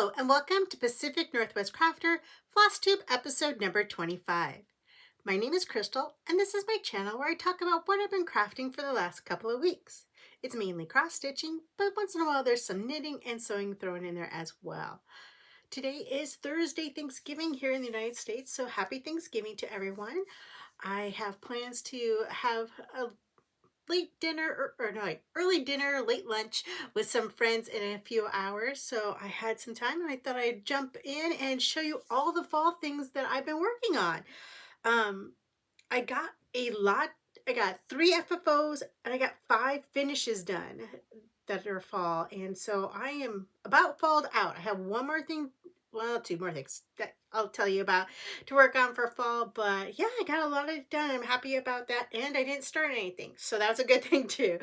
Hello and welcome to Pacific Northwest Crafter Flosstube episode number 25. My name is Crystal and this is my channel where I talk about what I've been crafting for the last couple of weeks. It's mainly cross stitching, but once in a while there's some knitting and sewing thrown in there as well. Today is Thursday Thanksgiving here in the United States, so happy Thanksgiving to everyone. I have plans to have a late dinner or no, like early dinner, late lunch with some friends in a few hours. So I had some time and I thought I'd jump in and show you all the fall things that I've been working on. I got a lot. I got 3 FFOs and I got 5 finishes done that are fall. And so I am about falled out. I have one more thing, well, 2 more things that I'll tell you about to work on for fall. But yeah, I got a lot of it done. I'm happy about that. And I didn't start anything. So that was a good thing too.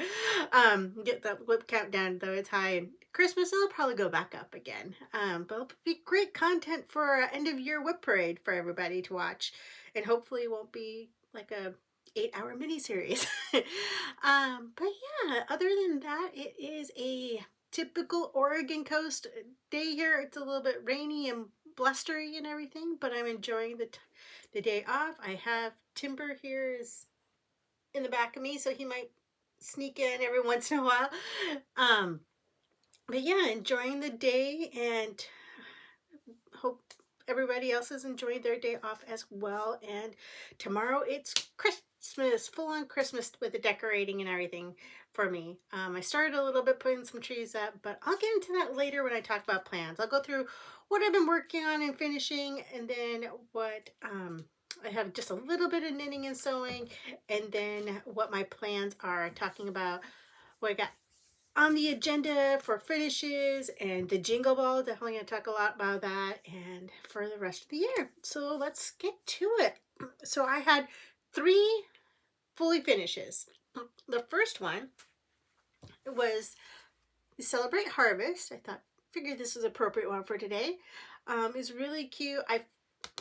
Get that whip count down, though it's high. And Christmas, it'll probably go back up again. But it'll be great content for an end of year whip parade for everybody to watch. And hopefully it won't be like a 8-hour miniseries. But yeah, other than that, it is a typical Oregon coast day here. It's a little bit rainy and blustery and everything, but I'm enjoying the day off. I have Timber here is in the back of me, so he might sneak in every once in a while. But yeah, enjoying the day and hope everybody else is enjoying their day off as well. And tomorrow it's Christmas, full on Christmas with the decorating and everything for me. I started a little bit putting some trees up, but I'll get into that later when I talk about plans. I'll go through what I've been working on and finishing, and then what I have just a little bit of knitting and sewing, and then what my plans are, talking about what I got on the agenda for finishes and the Jingle Ball. Definitely going to talk a lot about that and for the rest of the year. So let's get to it. So I had 3 fully finishes. The first one was Celebrate Harvest. I figured this was an appropriate one for today. It's really cute. I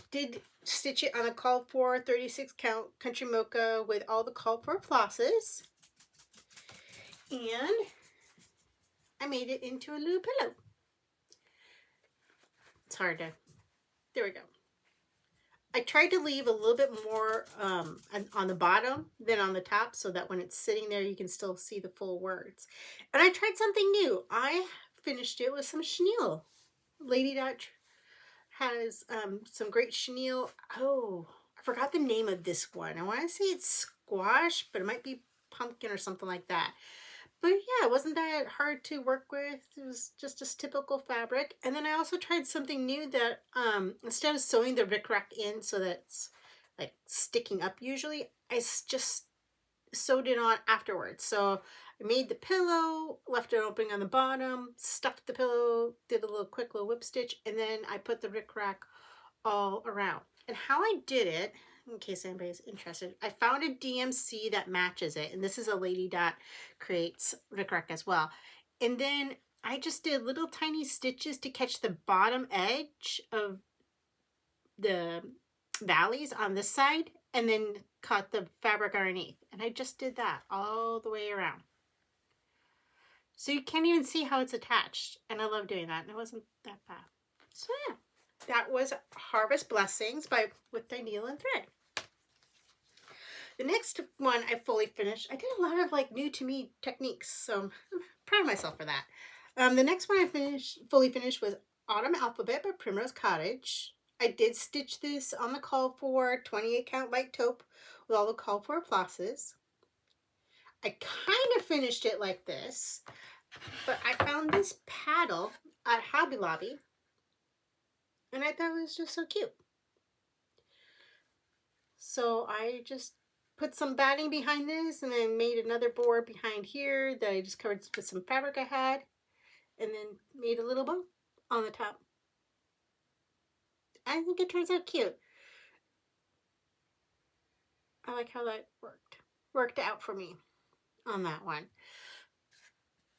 did stitch it on a called for 36 count country mocha with all the called for flosses. And I made it into a little pillow. It's hard to, there we go. I tried to leave a little bit more on the bottom than on the top so that when it's sitting there you can still see the full words. And I tried something new. I finished it with some chenille. Lady Dot has some great chenille. Oh, I forgot the name of this one. I want to say it's squash, but it might be pumpkin or something like that. But yeah, it wasn't that hard to work with. It was just a typical fabric. And then I also tried something new that instead of sewing the rickrack in so that it's like sticking up usually, I just sewed it on afterwards. So I made the pillow, left it open on the bottom, stuffed the pillow, did a quick little whip stitch, and then I put the rickrack all around. And how I did it, in case anybody's interested, I found a DMC that matches it, and this is a Lady Dot Creates rickrack as well. And then I just did little tiny stitches to catch the bottom edge of the valleys on this side, and then cut the fabric underneath. And I just did that all the way around. So you can't even see how it's attached, and I love doing that, and it wasn't that bad. So yeah. That was Harvest Blessings with Needle and Thread. The next one I fully finished. I did a lot of like new to me techniques, so I'm proud of myself for that. The next one I fully finished was Autumn Alphabet by Primrose Cottage. I did stitch this on the call for 28 count light taupe with all the call for flosses. I kind of finished it like this, but I found this paddle at Hobby Lobby. And I thought it was just so cute. So I just put some batting behind this and then made another board behind here that I just covered with some fabric I had. And then made a little bow on the top. I think it turns out cute. I like how that worked out for me on that one.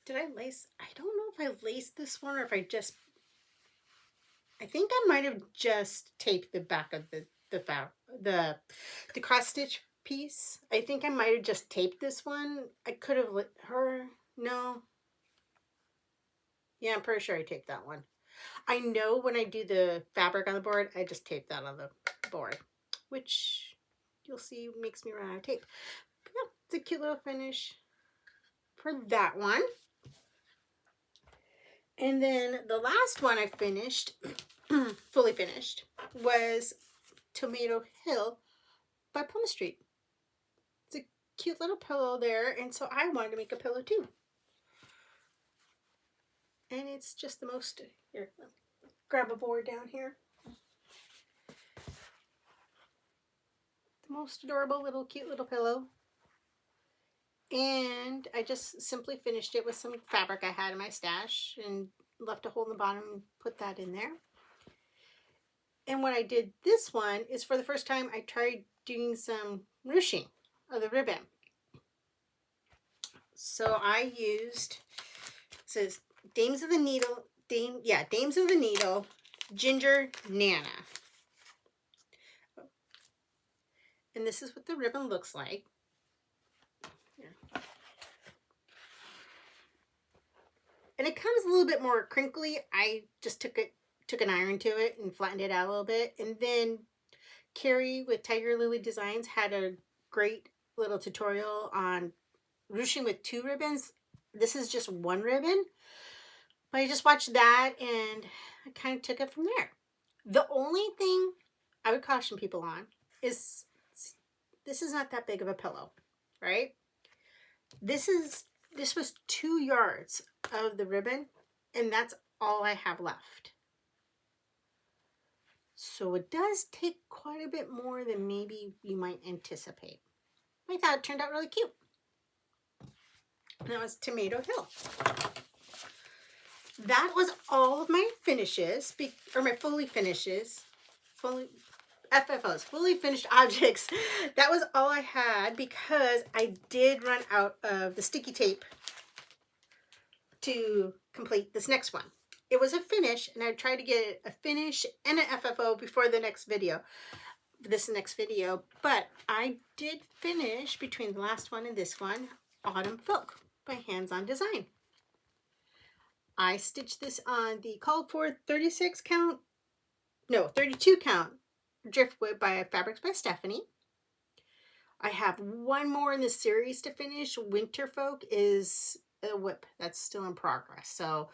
Did I lace? I don't know if I laced this one or if I think I might have just taped the back of the cross stitch piece. I think I might have just taped this one. I could have no. Yeah, I'm pretty sure I taped that one. I know when I do the fabric on the board, I just tape that on the board, which you'll see makes me run out of tape. But yeah, it's a cute little finish for that one. And then the last one I finished, fully finished, was Tomato Hill by Plum Street. It's a cute little pillow there, and so I wanted to make a pillow too. And it's just the most, here, grab a board down here. The most adorable little cute little pillow. And I just simply finished it with some fabric I had in my stash and left a hole in the bottom and put that in there. And when I did this one is for the first time I tried doing some ruching of the ribbon. So I used, it says Dames of the Needle, Dames of the Needle, Ginger Nana. And this is what the ribbon looks like. Here. And it comes a little bit more crinkly. I just took an iron to it and flattened it out a little bit. And then Carrie with Tiger Lily Designs had a great little tutorial on ruching with 2 ribbons. This is just 1 ribbon. But I just watched that and I kind of took it from there. The only thing I would caution people on is this is not that big of a pillow, right? This was 2 yards of the ribbon, and that's all I have left. So it does take quite a bit more than maybe you might anticipate. I thought it turned out really cute. And that was Tomato Hill. That was all of my finishes, or my fully finishes, FFOs, fully finished objects. That was all I had because I did run out of the sticky tape to complete this next one. It was a finish, and I tried to get a finish and an FFO before the next video, but I did finish between the last one and this one, Autumn Folk by Hands On Design. I stitched this on the called for 32 count Driftwood by Fabrics by Stephanie. I have one more in the series to finish. Winter Folk is a whip that's still in progress, so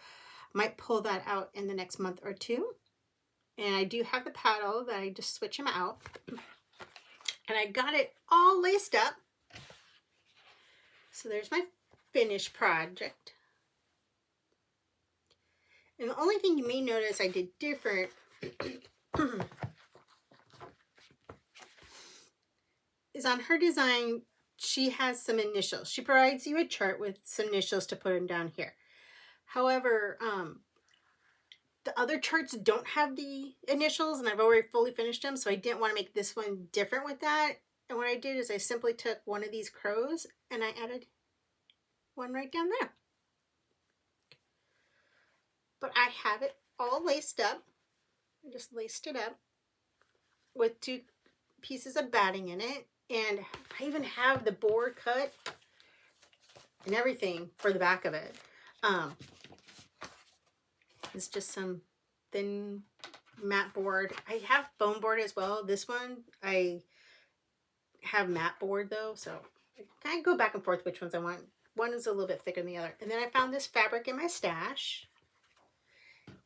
I might pull that out in the next month or 2. And I do have the paddle that I just switch them out, and I got it all laced up. So there's my finished project. And the only thing you may notice I did different is on her design, she has some initials. She provides you a chart with some initials to put them down here. However, the other charts don't have the initials, and I've already fully finished them, so I didn't want to make this one different with that. And what I did is I simply took one of these crows and I added one right down there. But I have it all laced up. I just laced it up with 2 pieces of batting in it. And I even have the board cut and everything for the back of it. It's just some thin matte board. I have foam board as well. This one I have matte board though, so I kind of go back and forth which ones I want. One is a little bit thicker than the other. And then I found this fabric in my stash.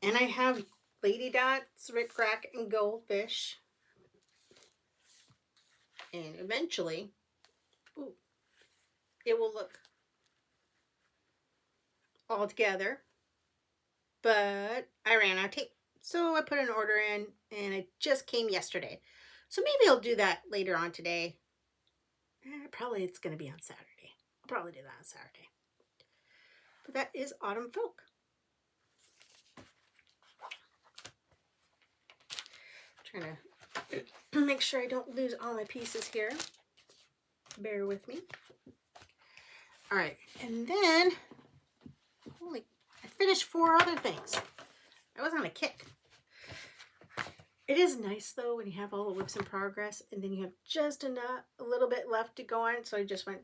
And I have Lady Dots, Rick Rack, and Goldfish. And eventually, it will look all together. But I ran out of tape. So I put an order in, and it just came yesterday. So maybe I'll do that later on today. Probably it's going to be on Saturday. I'll probably do that on Saturday. But that is Autumn Folk. Trying to make sure I don't lose all my pieces here. Bear with me. All right, and then I finished 4 other things. I was on a kick. It is nice though when you have all the whips in progress and then you have just a little bit left to go on. So I just went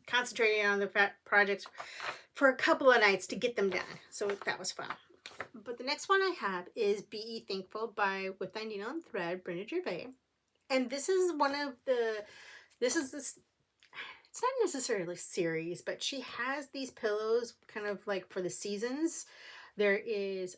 concentrating on the projects for a couple of nights to get them done. So that was fun. But the next one I have is Be Thankful by With Thy Needle and Thread, Brenda Gervais. And this is this, it's not necessarily series, but she has these pillows kind of like for the seasons. There is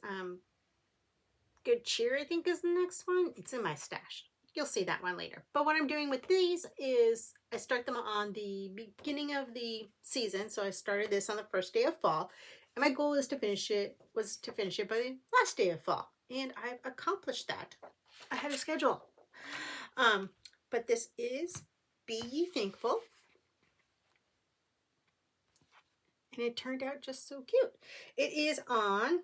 Good Cheer, I think is the next one. It's in my stash. You'll see that one later. But what I'm doing with these is I start them on the beginning of the season. So I started this on the first day of fall. And my goal is to finish it by the last day of fall. And I've accomplished that. I had a schedule. But this is Be Ye Thankful. And it turned out just so cute. It is on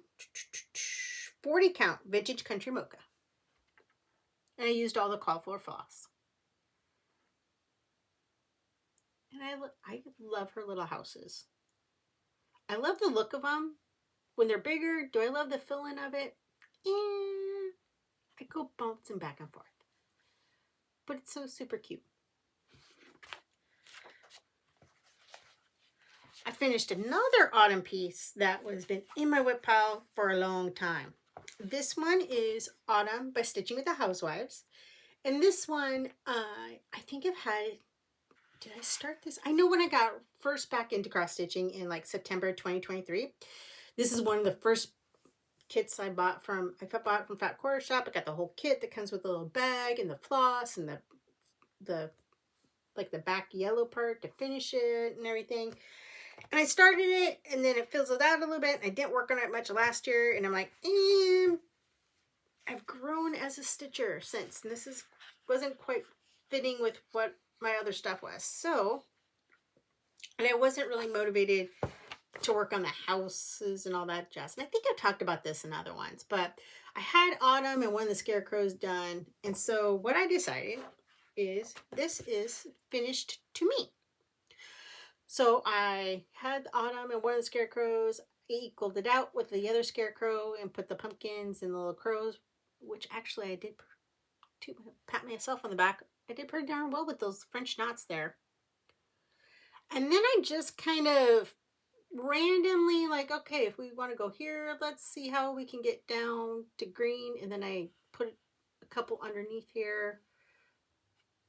40 count vintage country mocha. And I used all the called for floss. And I love her little houses. I love the look of them. When they're bigger, do I love the fill-in of it? I go bouncing back and forth. But it's so super cute. I finished another autumn piece that was been in my whip pile for a long time. This one is Autumn by Stitching with the Housewives. And this one, I think I've had, did I start this? I know when I got first back into cross stitching in like September 2023. This is one of the first kits I bought from Fat Quarter Shop. I got the whole kit that comes with a little bag and the floss and the back yellow part to finish it and everything. And I started it, and then it fizzled out a little bit. I didn't work on it much last year, and I'm like, I've grown as a stitcher since. And this wasn't quite fitting with what my other stuff was. So, and I wasn't really motivated to work on the houses and all that jazz. And I think I've talked about this in other ones, but I had Autumn and one of the scarecrows done. And so what I decided is this is finished to me. So I had Autumn and one of the scarecrows, equaled it out with the other scarecrow and put the pumpkins and the little crows, which actually I did, to pat myself on the back, I did pretty darn well with those French knots there. And then I just kind of randomly like, okay, if we want to go here, let's see how we can get down to green. And then I put a couple underneath here.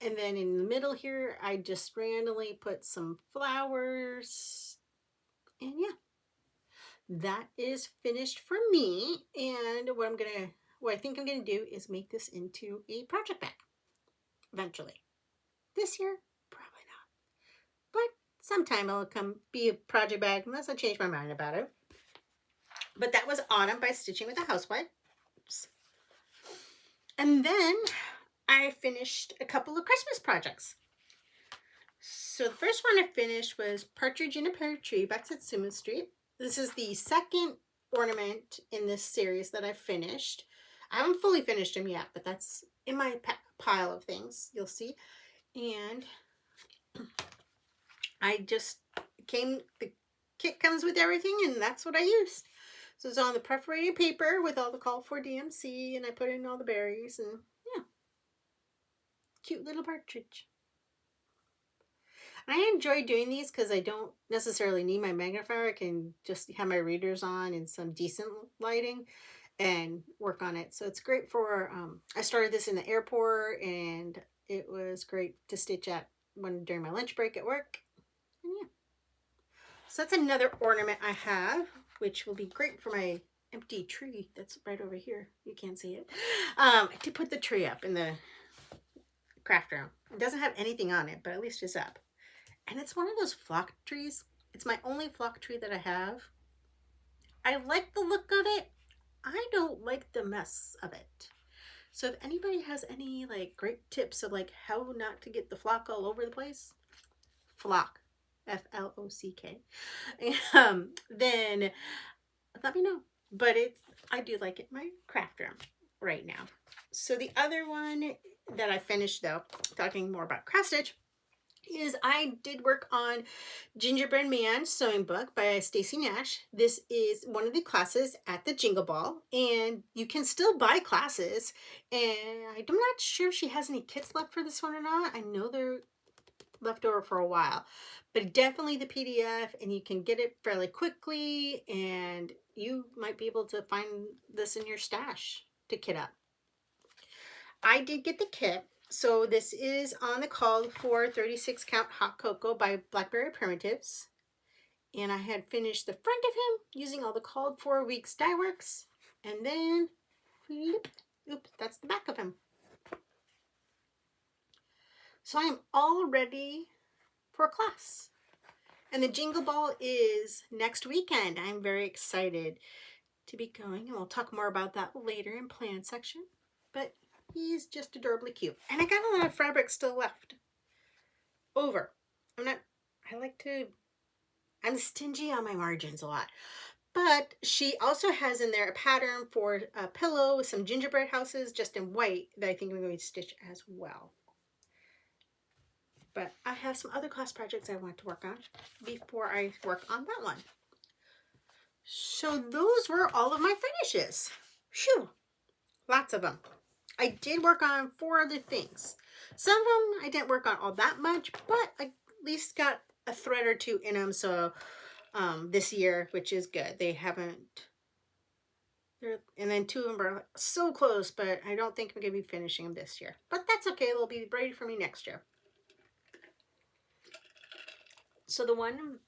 And then in the middle here, I just randomly put some flowers. And yeah, that is finished for me. And what I think I'm going to do is make this into a project bag eventually. This year, probably not. But sometime it'll come be a project bag unless I change my mind about it. But that was Autumn by Stitching with the Housewives. And then I finished a couple of Christmas projects. So the first one I finished was Partridge in a Pear Tree by Satsuma Street. This is the second ornament in this series that I finished. I haven't fully finished them yet, but that's in my pile of things, you'll see. And the kit comes with everything, and that's what I used. So it's on the perforated paper with all the called for DMC, and I put in all the berries, and yeah. Cute little partridge. And I enjoy doing these because I don't necessarily need my magnifier. I can just have my readers on and some decent lighting and work on it. So it's great for, I started this in the airport, and it was great to stitch at during my lunch break at work. And yeah. So that's another ornament I have, which will be great for my empty tree that's right over here. You can't see it. To put the tree up in the craft room. It doesn't have anything on it, but at least it's up. And it's one of those flock trees. It's my only flock tree that I have. I like the look of it. I don't like the mess of it. So if anybody has any like great tips of like how not to get the flock all over the place, flock, F-L-O-C-K, then let me know. But I do like it in my craft room right now. So the other one that I finished, though, talking more about cross stitch, is I did work on Gingerbread Man Sewing Book by Stacey Nash. This is one of the classes at the Jingle Ball, and you can still buy classes. And I'm not sure if she has any kits left for this one or not. I know they're left over for a while, but definitely the PDF, and you can get it fairly quickly, and you might be able to find this in your stash to kit up. I did get the kit. So this is on the called for 36 count hot cocoa by Blackberry Primitives. And I had finished the front of him using all the called for weeks dye works. And then, flip, oops, that's the back of him. So I am all ready for class. And the Jingle Ball is next weekend. I'm very excited to be going, and we'll talk more about that later in plan section. But he's just adorably cute. And I got a lot of fabric still left over. I'm stingy on my margins a lot. But she also has in there a pattern for a pillow with some gingerbread houses just in white that I think I'm going to stitch as well. But I have some other class projects I want to work on before I work on that one. So those were all of my finishes. Phew, lots of them. I did work on 4 other things. Some of them I didn't work on all that much, but I at least got a thread or 2 in them. So this year, which is good. They haven't. And then 2 of them are so close, but I don't think I'm going to be finishing them this year. But that's okay. They'll be ready for me next year. So the one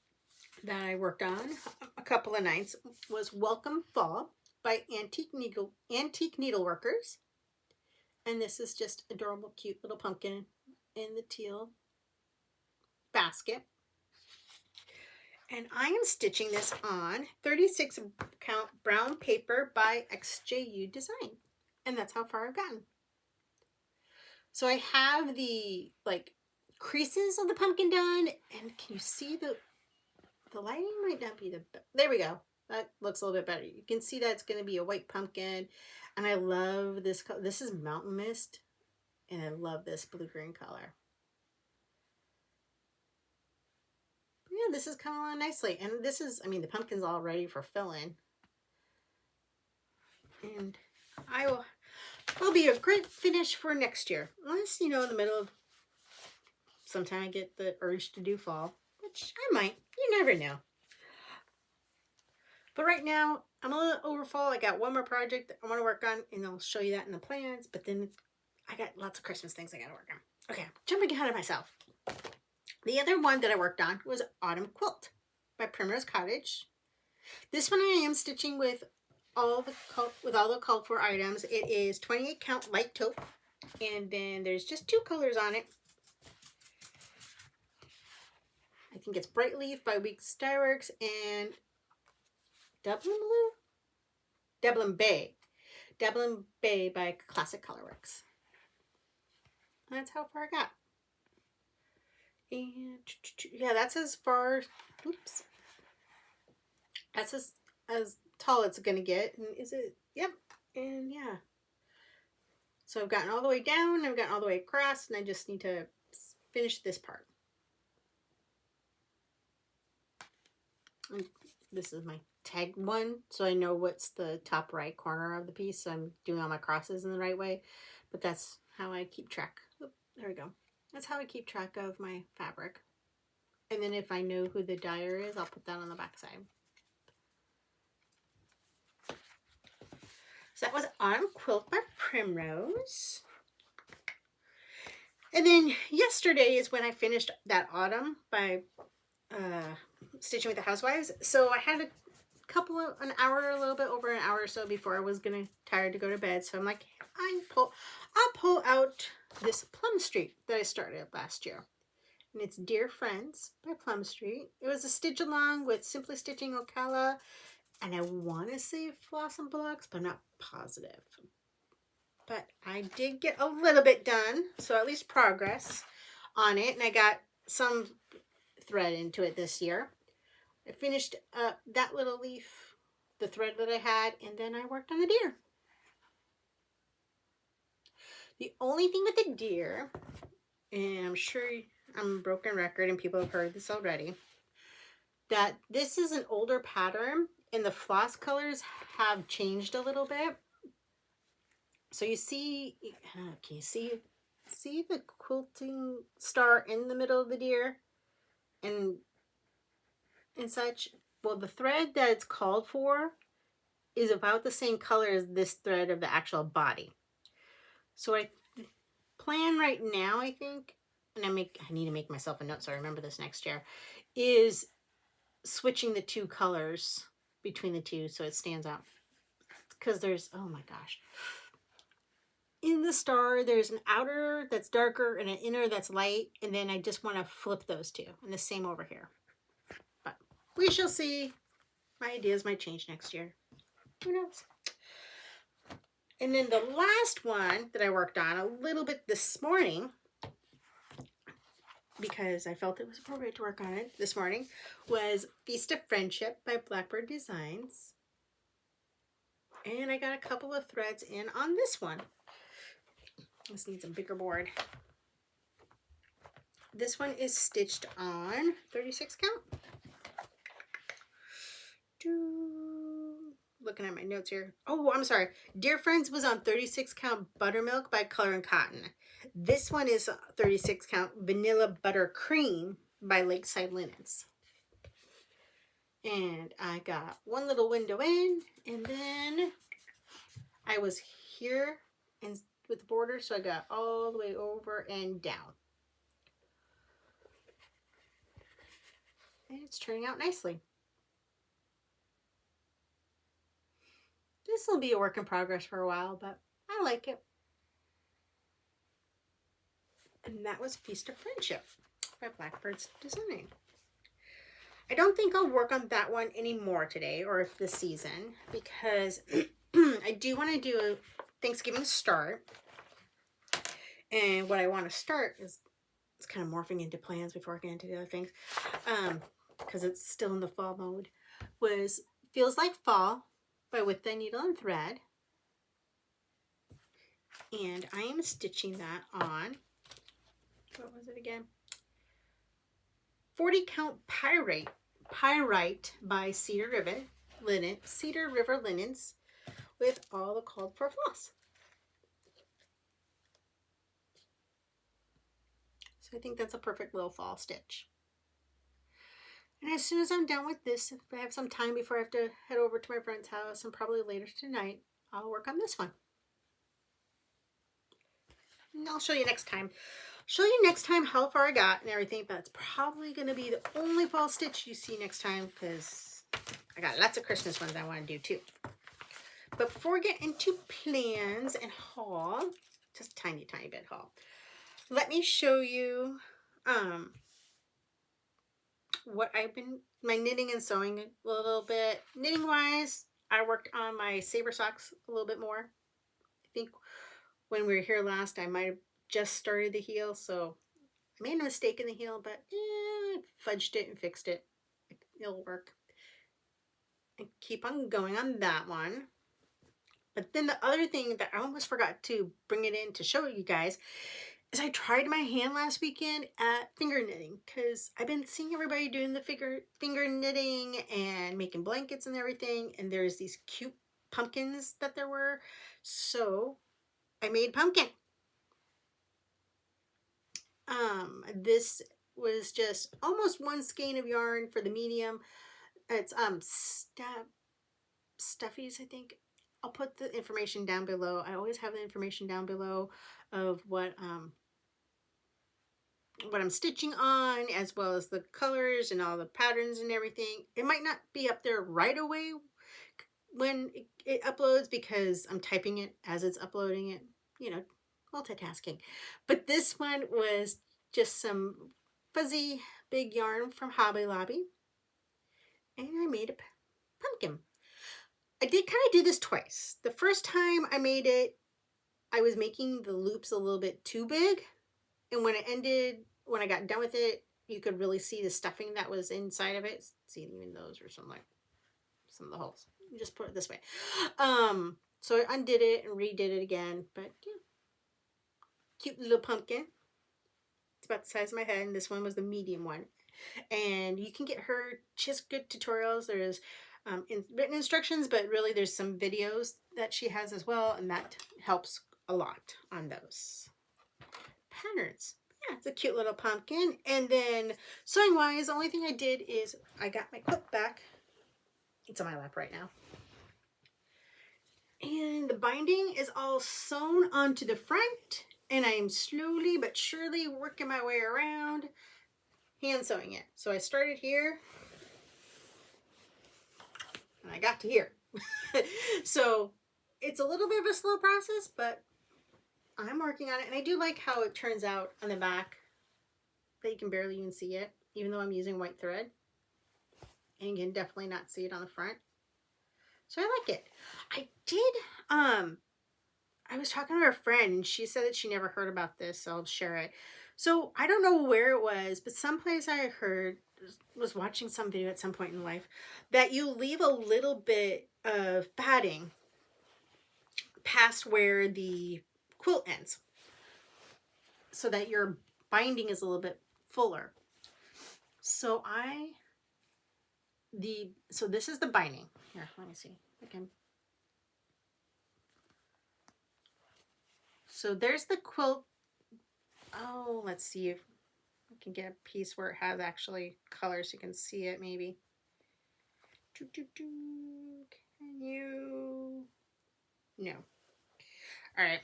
that I worked on a couple of nights was Welcome Fall by Antique Needleworkers. And this is just adorable, cute little pumpkin in the teal basket. And I am stitching this on 36 count brown paper by XJU Design. And that's how far I've gotten. So I have the creases of the pumpkin done. And can you see the lighting might not be there we go. That looks a little bit better. You can see that it's going to be a white pumpkin. And I love this color. This is Mountain Mist. And I love this blue-green color. Yeah, this is coming along nicely. And this is, the pumpkin's all ready for filling. And will be a great finish for next year. Unless, in the middle of sometime I get the urge to do fall. Which I might. You never know. But right now, I'm a little over fall. I got one more project that I want to work on, and I'll show you that in the plans. But then I got lots of Christmas things I got to work on. Okay, I'm jumping ahead of myself. The other one that I worked on was Autumn Quilt by Primrose Cottage. This one I am stitching with all the called for items. It is 28 count light taupe, and then there's just 2 colors on it. I think it's Bright Leaf by Weeks Dye Works and Dublin Bay by Classic Colorworks. And that's how far I got. And yeah, that's as far. Oops. That's as tall it's gonna get. And is it? Yep. And yeah. So I've gotten all the way down. I've gotten all the way across, and I just need to finish this part. And this is my tag one, so I know what's the top right corner of the piece. So I'm doing all my crosses in the right way, but that's how I keep track. Oop, there we go. That's how I keep track of my fabric. And then if I know who the dyer is, I'll put that on the back side. So that was Autumn Quilt by Primrose. And then yesterday is when I finished that Autumn by Stitching with the Housewives. So I had a little bit over an hour or so before I was tired to go to bed. So I'm like, I'll pull out this Plum Street that I started last year. And it's Dear Friends by Plum Street. It was a stitch along with Simply Stitching Ocala. And I want to say Floss and Blocks, but I'm not positive. But I did get a little bit done. So at least progress on it. And I got some thread into it this year. I finished that little leaf, the thread that I had, and then I worked on the deer. The only thing with the deer, and I'm sure I'm a broken record and people have heard this already, that this is an older pattern and the floss colors have changed a little bit. So you see, can you see the quilting star in the middle of the deer and such? Well, the thread that it's called for is about the same color as this thread of the actual body. So I plan right now, I think, and I need to make myself a note so I remember this next year, is switching the two colors between the two so it stands out. Because there's, oh my gosh. In the star, there's an outer that's darker and an inner that's light. And then I just want to flip those two. And the same over here. But we shall see. My ideas might change next year. Who knows? And then the last one that I worked on a little bit this morning, because I felt it was appropriate to work on it this morning, was Feast of Friendship by Blackbird Designs. And I got a couple of threads in on this one. This needs a bigger board. This one is stitched on 36 count. Looking at my notes here. Oh, I'm sorry. Dear Friends was on 36 count Buttermilk by Color and Cotton. This one is 36 count Vanilla Buttercream by Lakeside Linens. And I got one little window in, and then I was here and with the border, so I got all the way over and down. And it's turning out nicely. This will be a work in progress for a while, but I like it. And that was Feast of Friendship by Blackbird's Design. I don't think I'll work on that one anymore today or this season because I do want to do a Thanksgiving start. And what I want to start is, it's kind of morphing into plans before I get into the other things, because it's still in the fall mode, was Feels Like Fall by With the Needle and Thread. And I am stitching that on, what was it again? 40 count Pyrite by Cedar River Linens with all the called for floss. So I think that's a perfect little fall stitch. And as soon as I'm done with this, if I have some time before I have to head over to my friend's house and probably later tonight, I'll work on this one. And I'll show you next time. Show you next time how far I got and everything, but it's probably going to be the only fall stitch you see next time because I got lots of Christmas ones I want to do too. But before we get into plans and haul, just tiny bit haul, let me show you what I've been, my knitting and sewing a little bit. Knitting wise, I worked on my saber socks a little bit more. I think when we were here last, I might have just started the heel, so I made a mistake in the heel, but I fudged it and fixed it. It'll work. And keep on going on that one. But then the other thing that I almost forgot to bring it in to show you guys is I tried my hand last weekend at finger knitting because I've been seeing everybody doing the finger knitting and making blankets and everything, and there's these cute pumpkins that there were, so I made pumpkin. This was just almost one skein of yarn for the medium. It's Stuffies, I think. I'll put the information down below. I always have the information down below of what I'm stitching on, as well as the colors and all the patterns and everything. It might not be up there right away when it uploads because I'm typing it as it's uploading it, you know, multitasking. But this one was just some fuzzy big yarn from Hobby Lobby, and I made a pumpkin. I did kind of do this twice. The first time I made it, I was making the loops a little bit too big, and when I got done with it, you could really see the stuffing that was inside of it. See, even those are some of the holes. Just put it this way. So I undid it and redid it again, but yeah, cute little pumpkin. It's about the size of my head, and this one was the medium one. And you can get her just good tutorials. There's written instructions, but really there's some videos that she has as well, and that helps a lot on those patterns. Yeah, it's a cute little pumpkin. And then sewing wise, the only thing I did is I got my quilt back. It's on my lap right now. binding is all sewn onto the front, and I am slowly but surely working my way around hand sewing it. So I started here and I got to here. So it's a little bit of a slow process, but I'm working on it, and I do like how it turns out on the back that you can barely even see it, even though I'm using white thread, and you can definitely not see it on the front. So I like it. I did I was talking to a friend, and she said that she never heard about this, so I'll share it. So I don't know where it was, but someplace I heard, was watching some video at some point in life, that you leave a little bit of padding past where the quilt ends, so that your binding is a little bit fuller. So so this is the binding. Here, let me see. Again. So there's the quilt. Oh, let's see if I can get a piece where it has actually color so you can see it maybe. Can you? No. All right.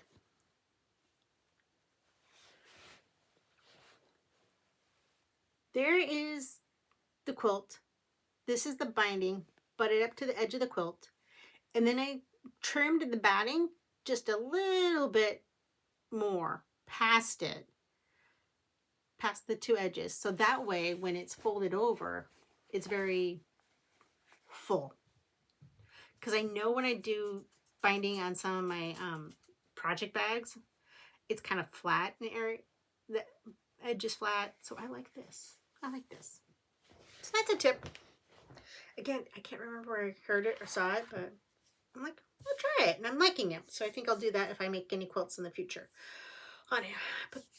There is the quilt. This is the binding, butted up to the edge of the quilt. And then I trimmed the batting just a little bit more past it, past the two edges. So that way, when it's folded over, it's very full. Because I know when I do binding on some of my project bags, it's kind of flat in the area. The edge is flat. So I like this. I like this. So that's a tip. Again, I can't remember where I heard it or saw it, but I'm like, I'll try it, and I'm liking it. So I think I'll do that if I make any quilts in the future. But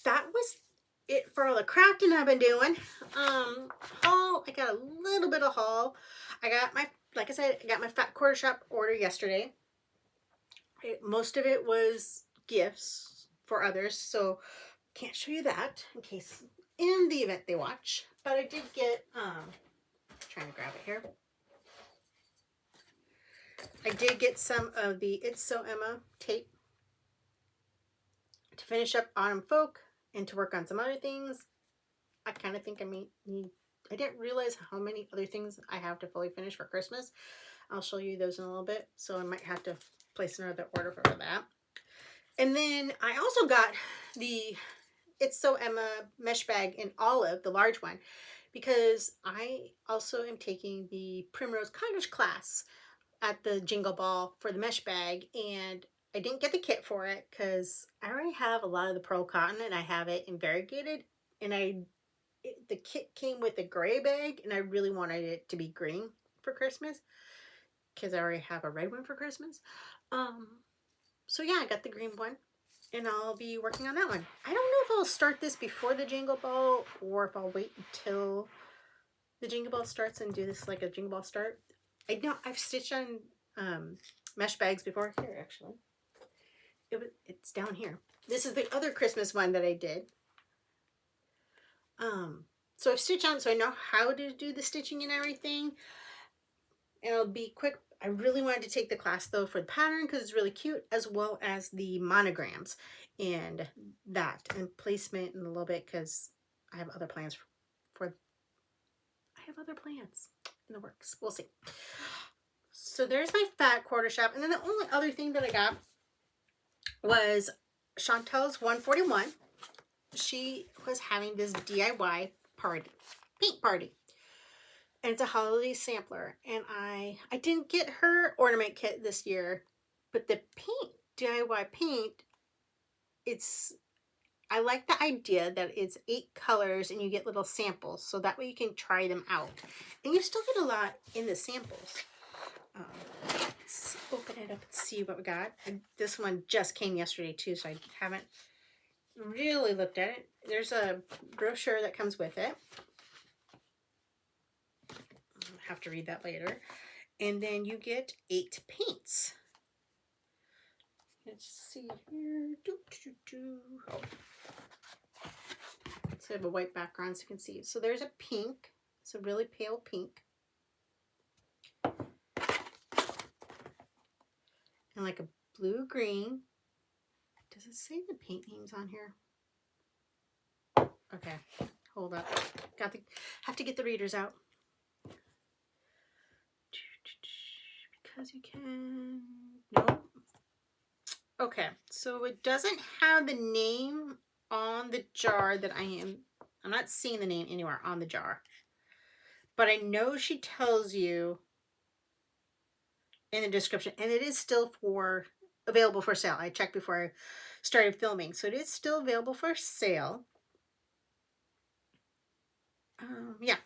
that was it for all the crafting I've been doing. Haul, I got a little bit of haul. I got my, like I said, I got my Fat Quarter Shop order yesterday. Most of it was gifts for others, so can't show you that in case, in the event they watch. But I did get, trying to grab it here. I did get some of the It's So Emma tape to finish up Autumn Folk and to work on some other things. I kind of think I need, I didn't realize how many other things I have to fully finish for Christmas. I'll show you those in a little bit, so I might have to place another order for that. And then I also got the It's So Emma mesh bag in olive, the large one, because I also am taking the Primrose Cottage class at the Jingle Ball for the mesh bag, and I didn't get the kit for it because I already have a lot of the pearl cotton, and I have it in variegated, and the kit came with a gray bag, and I really wanted it to be green for Christmas because I already have a red one for Christmas. So yeah, I got the green one, and I'll be working on that one. I don't know if I'll start this before the Jingle Ball or if I'll wait until the Jingle Ball starts and do this like a Jingle Ball start. I know I've stitched on mesh bags before. Here, actually. It's down here. This is the other Christmas one that I did. So I've stitched on, so I know how to do the stitching and everything. And it'll be quick. I really wanted to take the class though for the pattern because it's really cute, as well as the monograms and that and placement in a little bit because I have other plans I have other plans in the works. We'll see. So there's my Fat Quarter Shop, and then the only other thing that I got was Chantel's 141. She was having this DIY party, paint party. And it's a holiday sampler. And I didn't get her ornament kit this year, but the paint, DIY paint, I like the idea that it's 8 colors and you get little samples. So that way you can try them out. And you still get a lot in the samples. Let's open it up and see what we got. And this one just came yesterday too, so I haven't really looked at it. There's a brochure that comes with it. I'll have to read that later. And then you get 8 paints. Let's see here. Oh. So I have a white background so you can see. So there's a pink. It's a really pale pink. And like a blue green. Does it say the paint names on here? Okay, hold up. Have to get the readers out. Because you can. No. Okay, so it doesn't have the name on the jar that I'm not seeing the name anywhere on the jar. But I know she tells you in the description, and it is still available for sale. I checked before I started filming, so it is still available for sale. Yeah,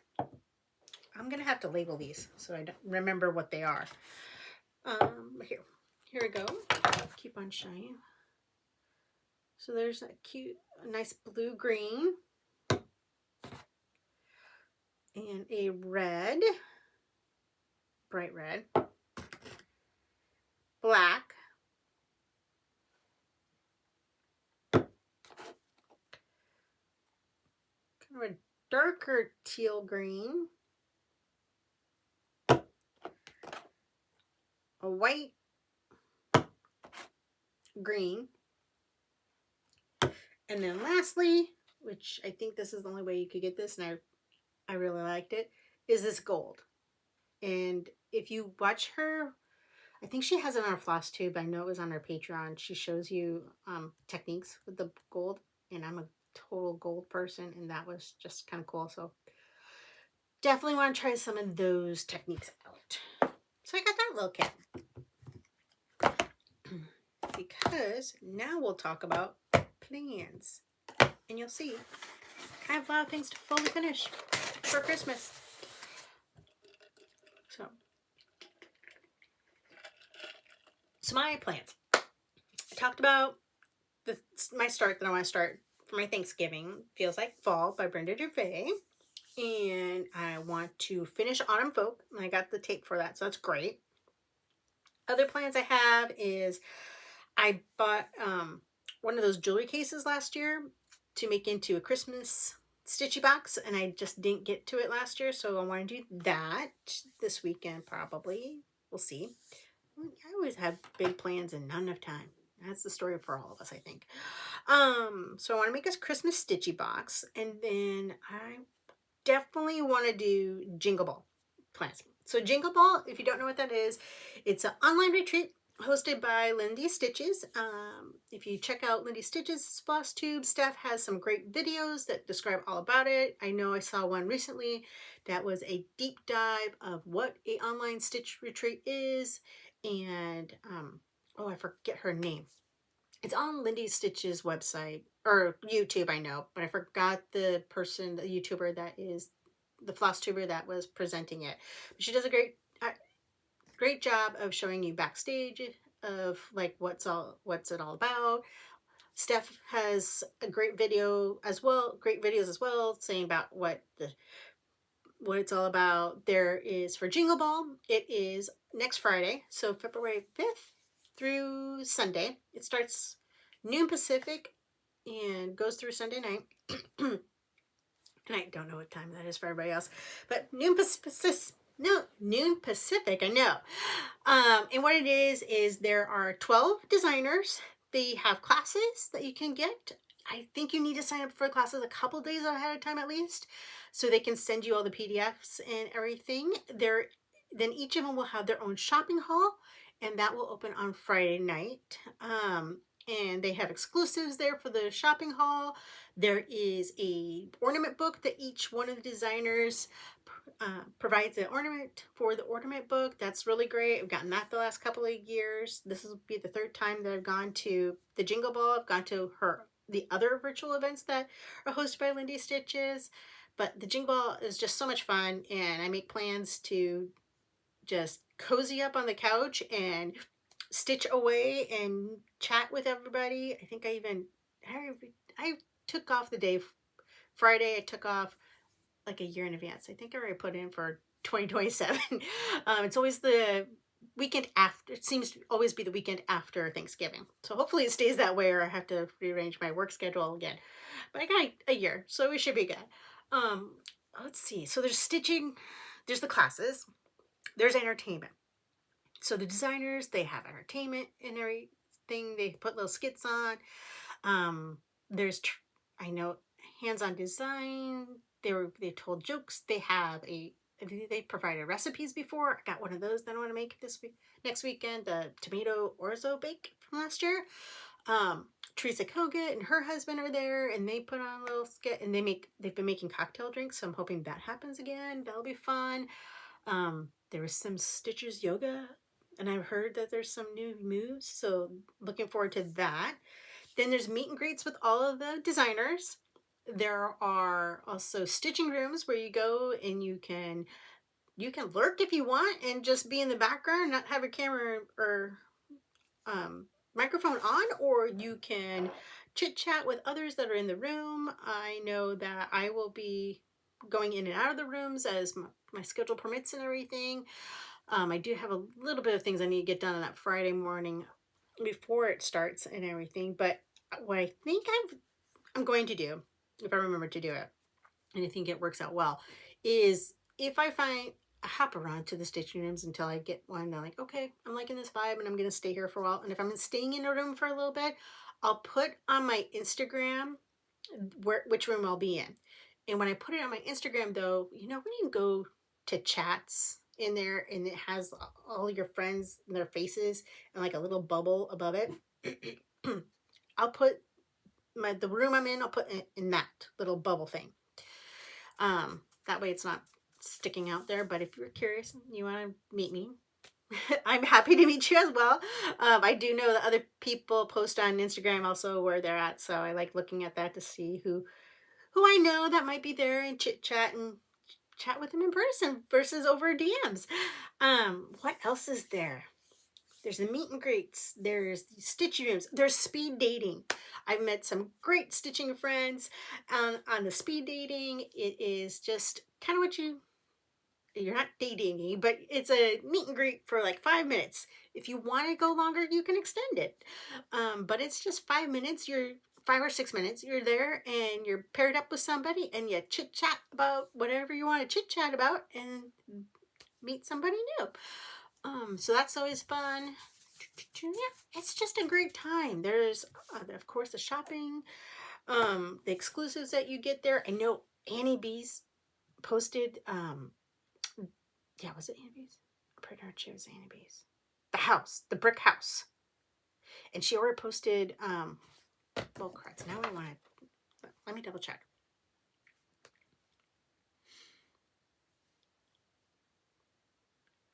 I'm gonna have to label these so I don't remember what they are. Here we go. Keep on shining. So there's a nice blue green and a red, bright red, black, kind of a darker teal green, a white, green, and then lastly, which I think this is the only way you could get this, and I really liked it, is this gold. And if you watch her, I think she has it on her Flosstube. I know it was on her Patreon. She shows you techniques with the gold, and I'm a total gold person, and that was just kind of cool. So definitely want to try some of those techniques out. So I got that little kit. Because now we'll talk about plans. And you'll see I have a lot of things to fully finish for Christmas. So my plans. I talked about my start that I want to start for my Thanksgiving. Feels Like Fall by Brenda Gervais. And I want to finish Autumn Folk. And I got the tape for that, so that's great. Other plans I have is I bought one of those jewelry cases last year to make into a Christmas stitchy box, and I just didn't get to it last year, so I want to do that this weekend probably. We'll see. I always have big plans and not enough time. That's the story for all of us, I think. So I want to make a Christmas stitchy box, and then I definitely want to do Jingle Ball plans. So Jingle Ball, if you don't know what that is, it's an online retreat hosted by Lindy Stitches. If you check out Lindy Stitches' Flosstube, Steph has some great videos that describe all about it. I know I saw one recently that was a deep dive of what an online stitch retreat is. And, oh, I forget her name. It's on Lindy Stitches' website, or YouTube, I know, but I forgot the person, the YouTuber that is the Flosstuber that was presenting it. But she does a great job of showing you backstage of like what's it all about. Steph has a great videos as well, saying about what it's all about. There is for Jingle Ball, it is next Friday, so February 5th through Sunday. It starts noon Pacific and goes through Sunday night. And I don't know what time that is for everybody else, but noon Pacific, I know. And what it is there are 12 designers. They have classes that you can get. I think you need to sign up for classes a couple days ahead of time at least, so they can send you all the PDFs and everything. Then each of them will have their own shopping haul, and that will open on Friday night. And they have exclusives there for the shopping haul. There is a ornament book that each one of the designers provides an ornament for the ornament book. That's really great. I've gotten that the last couple of years. This will be the third time that I've gone to the Jingle Ball. I've gone to the other virtual events that are hosted by Lindy Stitches. But the Jingle Ball is just so much fun, and I make plans to just cozy up on the couch and stitch away and chat with everybody. I think I took off the day Friday. I took off like a year in advance. I think I already put in for 2027. It's always the weekend after. It seems to always be the weekend after Thanksgiving. So hopefully it stays that way, or I have to rearrange my work schedule again. But I got a year, so we should be good. Let's see. So there's stitching, there's the classes, there's entertainment. So the designers, they have entertainment and thing they put little skits on. There's, I know, hands-on design. They told jokes. They provided recipes before. I got one of those that I want to make next weekend. The tomato orzo bake from last year. Teresa Kogut and her husband are there, and they put on a little skit, and they've been making cocktail drinks, so I'm hoping that happens again. That'll be fun. There was some Stitchers yoga, and I've heard that there's some new moves, so looking forward to that. Then there's meet and greets with all of the designers. There are also stitching rooms where you go and you can lurk if you want and just be in the background, not have a camera or microphone on, or you can chit chat with others that are in the room. I know that I will be going in and out of the rooms as my schedule permits and everything. I do have a little bit of things I need to get done on that Friday morning before it starts and everything, but what I think I'm going to do, if I remember to do it, and I think it works out well, is if I find a hop around to the stitching rooms until I get one, I'm like, okay, I'm liking this vibe and I'm going to stay here for a while. And if I'm staying in a room for a little bit, I'll put on my Instagram which room I'll be in. And when I put it on my Instagram, though, you know, when you go to chats in there and it has all your friends and their faces and like a little bubble above it, I'll put the room I'm in, I'll put in that little bubble thing. That way it's not sticking out there. But if you're curious, you want to meet me, I'm happy to meet you as well. I do know that other people post on Instagram also where they're at, so I like looking at that to see who I know that might be there and chat with them in person versus over DMs. What else is there? There's the meet and greets. There's the stitching rooms. There's speed dating. I've met some great stitching friends on the speed dating. It is just kind of what you're not dating me, but it's a meet and greet for like 5 minutes. If you want to go longer, you can extend it. But it's just 5 minutes. You're 5 or 6 minutes. You're there and you're paired up with somebody and you chit chat about whatever you want to chit chat about and meet somebody new. So that's always fun. Yeah, it's just a great time. There's, of course, the shopping, the exclusives that you get there. I know Annie B's posted, yeah, was it Annie B's? I'm pretty sure she was Annie B's. The brick house. And she already posted, well, crap, now I want to, let me double check.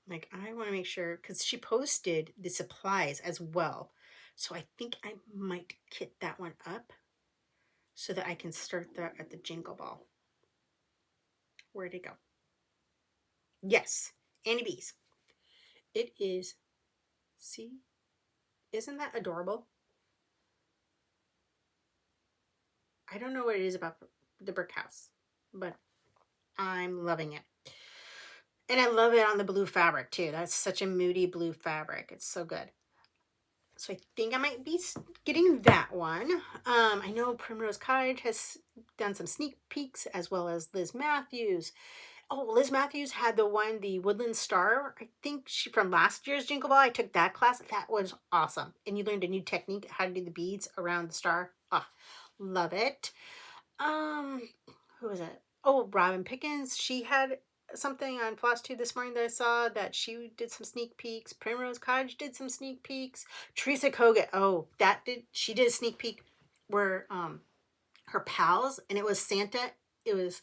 Like, I want to make sure, because she posted the supplies as well. So I think I might kit that one up so that I can start that at the Jingle Ball. Where'd it go? Yes, Annie B's. It is, see, isn't that adorable? I don't know what it is about the brick house, but I'm loving it. And I love it on the blue fabric too. That's such a moody blue fabric. It's so good. So I think I might be getting that one. I know Primrose Cottage has done some sneak peeks, as well as Liz Matthews. Oh, Liz Matthews had the Woodland Star. I think from last year's Jingle Ball. I took that class. That was awesome. And you learned a new technique, how to do the beads around the star. Ah, love it. Who was it? Oh, Robin Pickens. She had something on Flosstube this morning that I saw that she did some sneak peeks. Primrose Cottage did some sneak peeks. Teresa Kogut, she did a sneak peek where her pals, and it was Santa. It was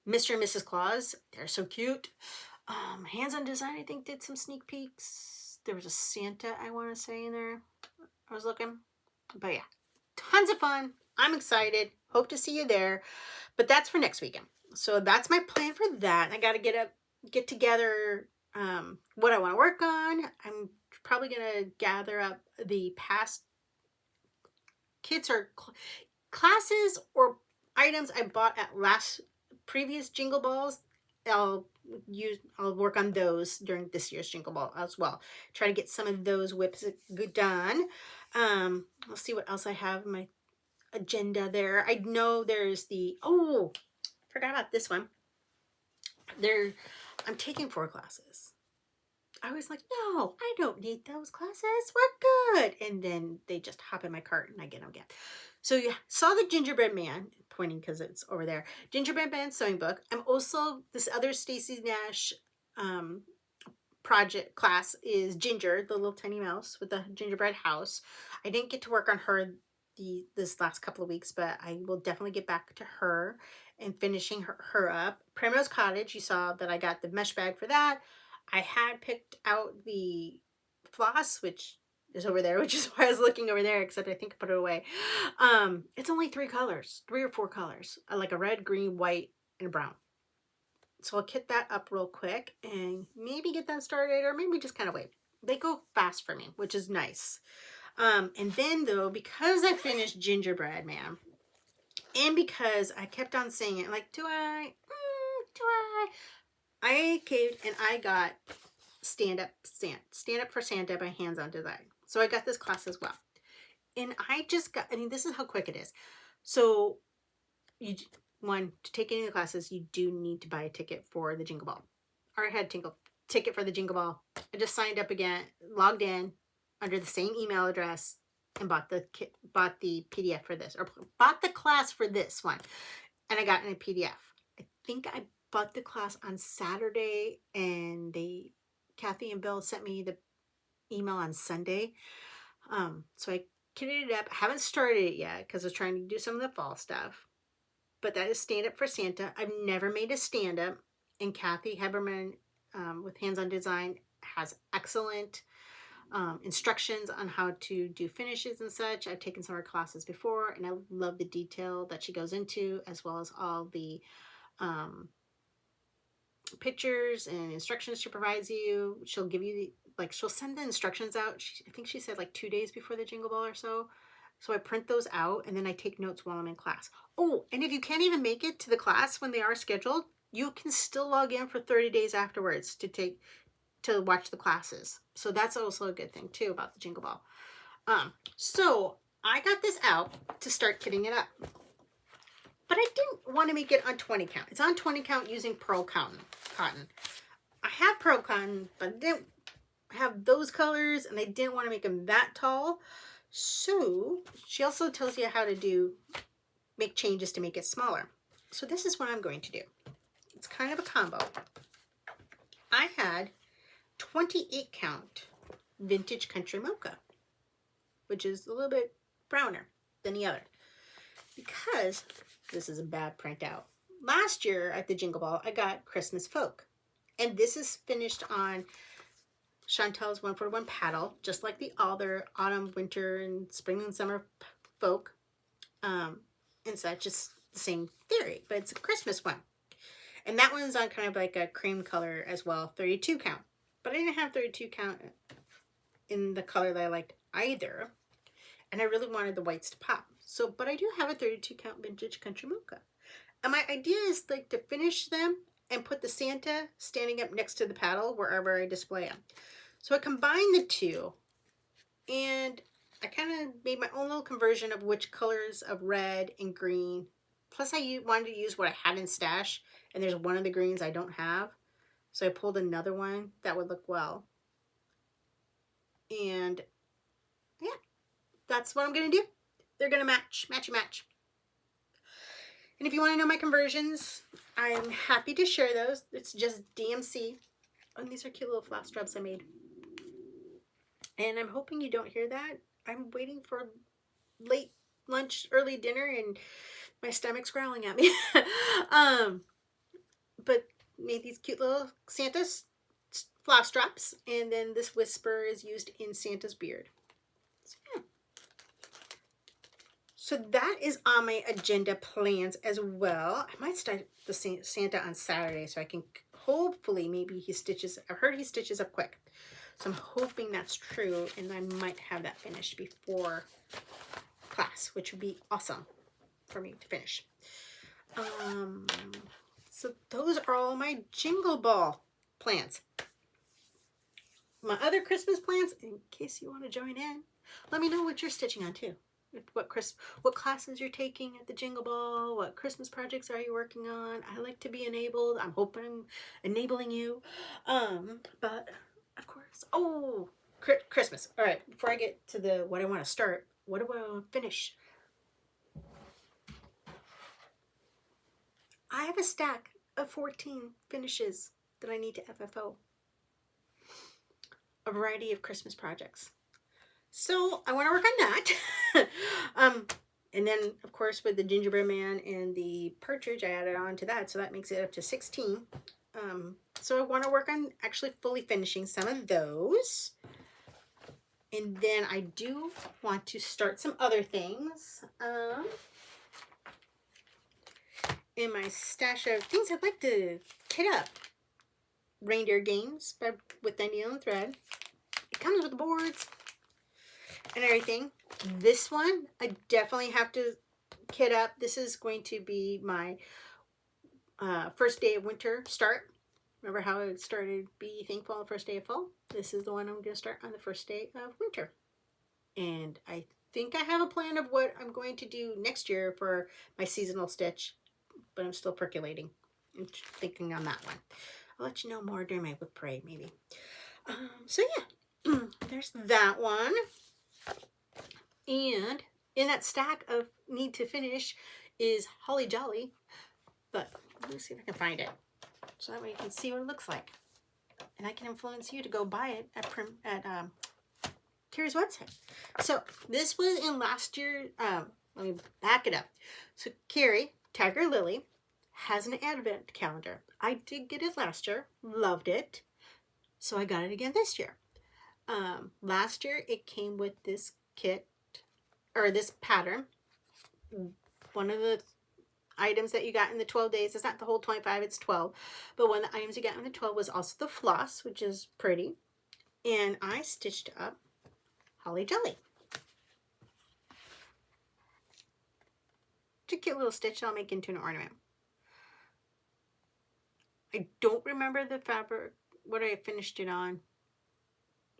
Mr. and Mrs. Claus. They're so cute. Hands on Design, I think, did some sneak peeks. There was a Santa, I want to say, in there. I was looking. But yeah, tons of fun. I'm excited. Hope to see you there. But that's for next weekend. So that's my plan for that. I got to get together what I want to work on. I'm probably going to gather up the past kits or classes or items I bought at previous Jingle Balls. I'll work on those during this year's Jingle Ball as well. Try to get some of those whips done. I'll see what else I have in my agenda there. I know there's forgot about this one. I'm taking 4 classes. I was like, no, I don't need those classes. We're good. And then they just hop in my cart and I get them again. So you saw the Gingerbread Man, pointing because it's over there. Gingerbread Man sewing book. I'm also, this other Stacey Nash project class is Ginger, the little tiny mouse with the gingerbread house. I didn't get to work on her this last couple of weeks, but I will definitely get back to her and finishing her up. Primrose Cottage, you saw that I got the mesh bag for that. I had picked out the floss, which is over there, which is why I was looking over there, except I think I put it away. It's only 3 colors, 3 or 4 colors, like a red, green, white, and a brown. So I'll kit that up real quick and maybe get that started, or maybe just kind of wait. They go fast for me, which is nice. And then though, because I finished Gingerbread Man, and because I kept on saying it, like, do I? I caved and I got Stand Up for Santa by Hands On Design. So I got this class as well. And I just got, I mean, this is how quick it is. So you, one, to take any of the classes, you do need to buy a ticket for the Jingle Ball. Or I had a ticket for the Jingle Ball. I just signed up again, logged in under the same email address, and bought the PDF for this, or bought the class for this one, and I got in a PDF. I think I bought the class on Saturday, and Kathy and Bill sent me the email on Sunday. So I kitted it up. I haven't started it yet because I was trying to do some of the fall stuff. But that is Stand Up for Santa. I've never made a stand-up, and Kathy Heberman with Hands On Design has excellent instructions on how to do finishes and such. I've taken some of her classes before, and I love the detail that she goes into, as well as all the pictures and instructions she provides you. She'll give you she'll send the instructions out. I think she said like 2 days before the Jingle Ball or so. So I print those out and then I take notes while I'm in class. Oh, and if you can't even make it to the class when they are scheduled, you can still log in for 30 days afterwards to watch the classes. So that's also a good thing too about the Jingle Ball. So I got this out to start kitting it up. But I didn't want to make it on 20 count. It's on 20 count using pearl cotton. I have pearl cotton, but I didn't have those colors, and I didn't want to make them that tall. So she also tells you how to make changes to make it smaller. So this is what I'm going to do. It's kind of a combo. I had 28 count vintage country mocha, which is a little bit browner than the other, because this is a bad printout. Last year at the Jingle Ball, I got Christmas Folk, and this is finished on Chantel's 141 paddle, just like the other autumn, winter, and spring and summer folk, and such. It's the same theory, but it's a Christmas one. And that one's on kind of like a cream color as well, 32 count. But I didn't have 32 count in the color that I liked either. And I really wanted the whites to pop. So, but I do have a 32 count vintage country mocha. And my idea is like to finish them and put the Santa standing up next to the paddle wherever I display them. So I combined the two, and I kind of made my own little conversion of which colors of red and green. Plus I wanted to use what I had in stash, and there's one of the greens I don't have. So I pulled another one that would look well. And yeah, that's what I'm going to do. They're going to match. And if you want to know my conversions, I'm happy to share those. It's just DMC. And these are cute little floss drops I made. And I'm hoping you don't hear that. I'm waiting for late lunch, early dinner, and my stomach's growling at me. But made these cute little Santa's floss drops, and then this whisper is used in Santa's beard. So, yeah. So that is on my agenda plans as well. I might start the Santa on Saturday so I can hopefully I've heard he stitches up quick. So I'm hoping that's true, and I might have that finished before class, which would be awesome for me to finish. So those are all my Jingle Ball plans. My other Christmas plans, in case you want to join in, let me know what you're stitching on too. What classes you're taking at the Jingle Ball, what Christmas projects are you working on. I like to be enabled. I'm hoping I'm enabling you. But of course. Oh, Christmas. All right, before I get to the what I want to start, what do I want to finish? I have a stack of 14 finishes that I need to FFO. A variety of Christmas projects. So I want to work on that. And then, of course, with the gingerbread man and the partridge, I added on to that. So that makes it up to 16. So I want to work on actually fully finishing some of those. And then I do want to start some other things. In my stash of things I'd like to kit up. Reindeer Games with Needle and Thread. It comes with the boards and everything. This one, I definitely have to kit up. This is going to be my first day of winter start. Remember how it started Be Thankful on the first day of fall? This is the one I'm going to start on the first day of winter. And I think I have a plan of what I'm going to do next year for my seasonal stitch. But I'm still percolating and thinking on that one. I'll let you know more during my book parade, maybe. So yeah, there's that one. And in that stack of need to finish is Holly Jolly. But let me see if I can find it. So that way you can see what it looks like. And I can influence you to go buy it at Carrie's website. So this was in last year. Let me back it up. So Carrie, Tiger Lily, has an advent calendar. I did get it last year. Loved it. So I got it again this year. Last year it came with this kit, or this pattern. One of the items that you got in the 12 days, it's not the whole 25, it's 12. But one of the items you got in the 12 was also the floss, which is pretty. And I stitched up Holly Jolly. It's a cute little stitch I'll make into an ornament. I don't remember the fabric, what I finished it on.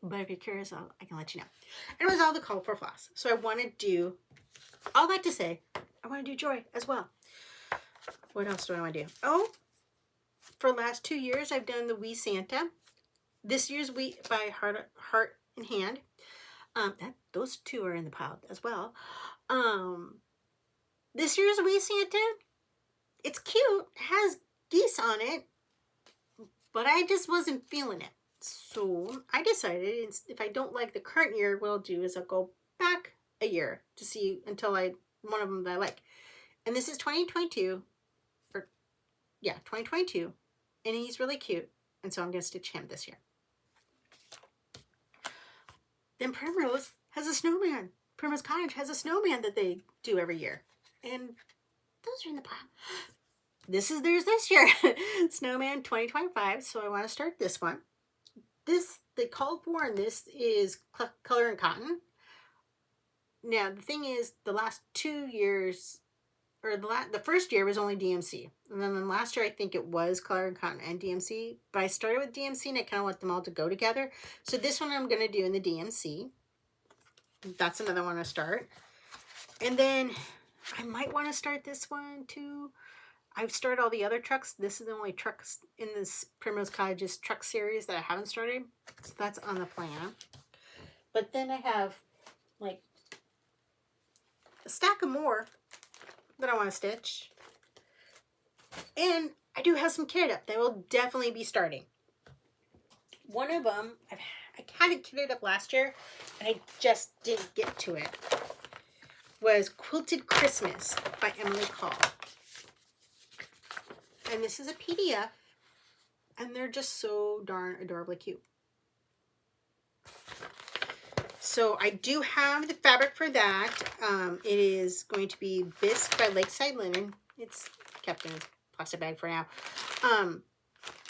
But if you're curious, I can let you know. And it was all the colorful floss. So I want to do, all that to say, I want to do Joy as well. What else do I want to do? Oh, for the last 2 years, I've done the Wee Santa. This year's Wee by Heart and Hand. Those two are in the pile as well. This year's Wee Santa, it's cute. It has geese on it. But I just wasn't feeling it. So I decided if I don't like the current year, what I'll do is I'll go back a year to see until one of them that I like. And this is 2022. 2022. And he's really cute. And so I'm going to stitch him this year. Then Primrose has a snowman. Primrose Cottage has a snowman that they do every year. And those are in the pile. This is theirs this year. Snowman 2025. So I want to start this one. They called for, and this is color and cotton. Now, the thing is, the last 2 years, or the first year was only DMC. And then last year, I think it was color and cotton and DMC. But I started with DMC, and I kind of want them all to go together. So this one I'm going to do in the DMC. That's another one to start. And then I might want to start this one, too. I've started all the other trucks. This is the only trucks in this Primrose Cottage's truck series that I haven't started. So that's on the plan. But then I have like a stack of more that I want to stitch. And I do have some kit up that will definitely be starting. One of them, I had it kitted up last year, and I just didn't get to it, was Quilted Christmas by Emily Call. And this is a PDF, and they're just so darn adorably cute. So I do have the fabric for that. It is going to be Bisque by Lakeside Linen. It's kept in a plastic bag for now.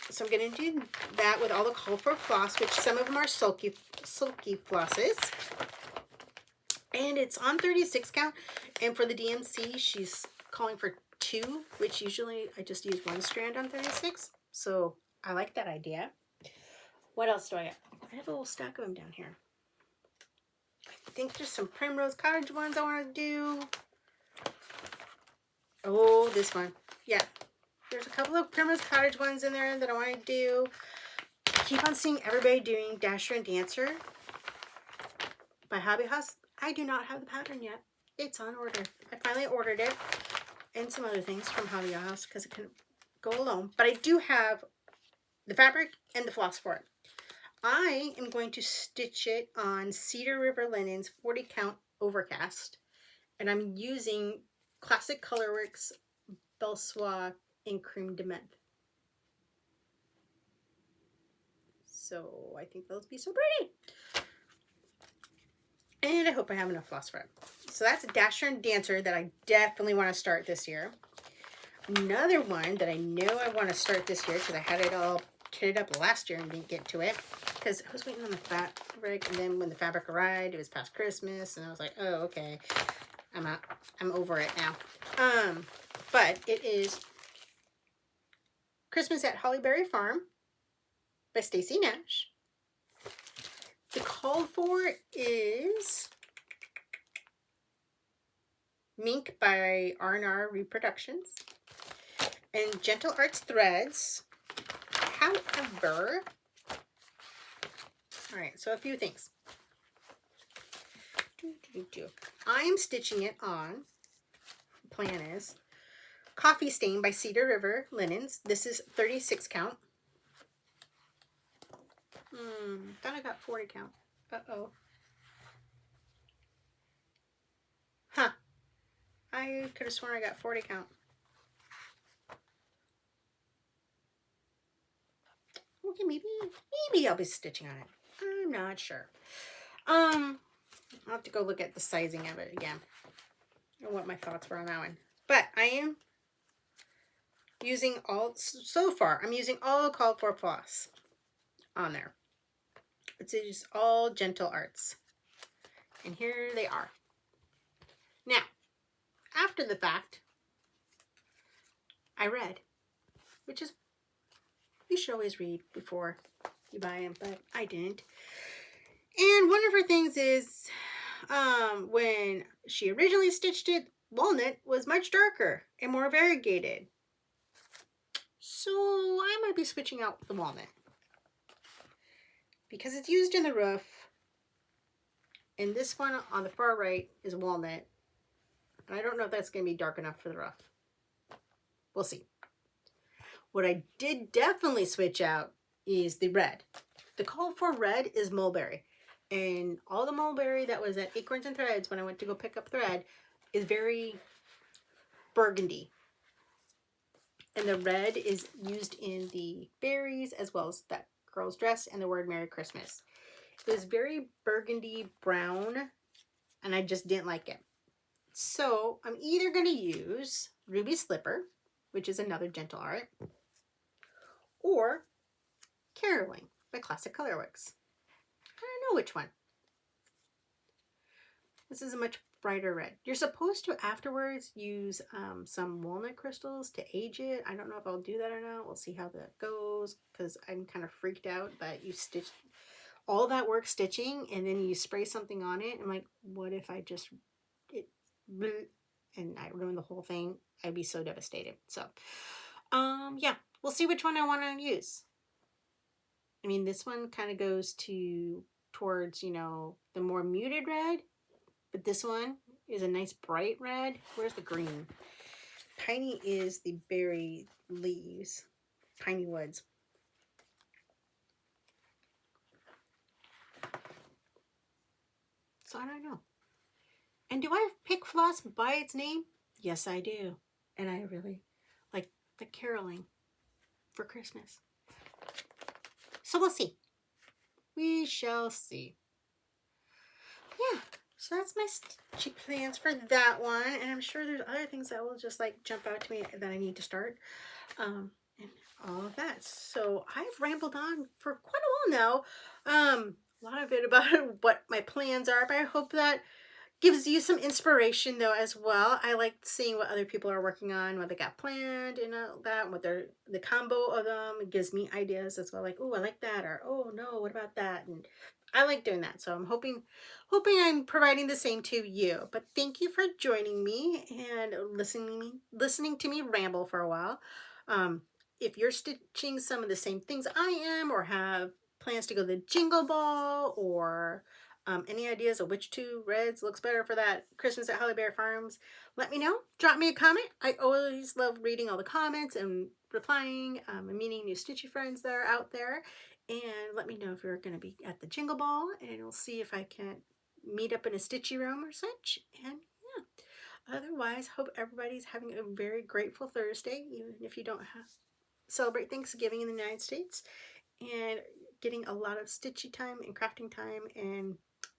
So I'm going to do that with all the colorful floss, which some of them are silky flosses. And it's on 36 count. And for the DMC, she's calling for 2, which usually I just use 1 strand on 36. So I like that idea. What else do I got? I have a little stack of them down here. I think there's some Primrose Cottage ones I want to do. Oh, this one. Yeah. There's a couple of Primrose Cottage ones in there that I want to do. keep on seeing everybody doing Dasher and Dancer by Hobby House. I do not have the pattern yet. It's on order. I finally ordered it and some other things from Hobby House because it couldn't go alone. But I do have the fabric and the floss for it. I am going to stitch it on Cedar River Linens 40 count overcast. And I'm using Classic Colorworks Belle Soie in Cream de Menthe. So I think they'll be so pretty. And I hope I have enough floss for it. So that's a Dasher and Dancer that I definitely want to start this year. Another one that I know I want to start this year because I had it all kitted up last year and didn't get to it because I was waiting on the fabric, and then when the fabric arrived, it was past Christmas, and I was like, oh, okay, I'm out. I'm over it now. But it is Christmas at Hollyberry Farm by Stacy Nash. The call for is Mink by R&R Reproductions and Gentle Arts Threads. However, all right, so a few things. I'm stitching it on, the plan is, Coffee Stain by Cedar River Linens. This is 36 count. Thought I got 40 count. Uh-oh. Huh. I could have sworn I got 40 count. Okay, maybe I'll be stitching on it. I'm not sure. I'll have to go look at the sizing of it again and what my thoughts were on that one. But I am using so far, I'm using all called for floss on there. It's just all Gentle Arts. And here they are. Now, after the fact, I read, which is, you should always read before you buy them, but I didn't. And one of her things is, when she originally stitched it, walnut was much darker and more variegated. So I might be switching out the walnut, because it's used in the roof, and this one on the far right is walnut, and I don't know if that's going to be dark enough for the roof. We'll see. What I did definitely switch out is the red. The call for red is mulberry, and all the mulberry that was at Acorns and Threads when I went to go pick up thread is very burgundy, and the red is used in the berries as well as that girl's dress and the word Merry Christmas. It was very burgundy brown, and I just didn't like it. So I'm either going to use Ruby Slipper, which is another Gentle Art, or Caroling by Classic Colorworks. I don't know which one. This is a much brighter red. You're supposed to afterwards use some walnut crystals to age it. I don't know if I'll do that or not. We'll see how that goes, because I'm kind of freaked out that you stitch all that work stitching and then you spray something on it. I'm like, what if I just and I ruin the whole thing? I'd be so devastated. So yeah, we'll see which one I want to use. I mean, this one kind of goes towards, you know, the more muted red, but this one is a nice bright red. Where's the green? Tiny is the berry leaves, Tiny Woods. So I don't know. And do I pick floss by its name? Yes, I do. And I really like the caroling for Christmas. So we'll see. We shall see. Yeah, so that's my stitchy plans for that one. And I'm sure there's other things that will just like jump out to me that I need to start. And all of that. So I've rambled on for quite a while now. A lot of it about what my plans are, but I hope that gives you some inspiration though as well. I like seeing what other people are working on, what they got planned and all that, what the combo of them. It gives me ideas as well, like, oh, I like that, or oh no, what about that? And I like doing that. So I'm hoping I'm providing the same to you. But thank you for joining me and listening to me ramble for a while. If you're stitching some of the same things I am, or have plans to go to the Jingle Ball, or any ideas of which two reds looks better for that Christmas at Holly Bear Farms, let me know. Drop me a comment. I always love reading all the comments and replying and meeting new stitchy friends that are out there. And let me know if you're going to be at the Jingle Ball, and we'll see if I can meet up in a stitchy room or such. And yeah, otherwise, hope everybody's having a very grateful Thursday, even if you don't celebrate Thanksgiving in the United States, and getting a lot of stitchy time and crafting time and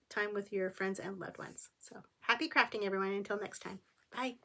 time with your friends and loved ones. So happy crafting, everyone. Until next time. Bye.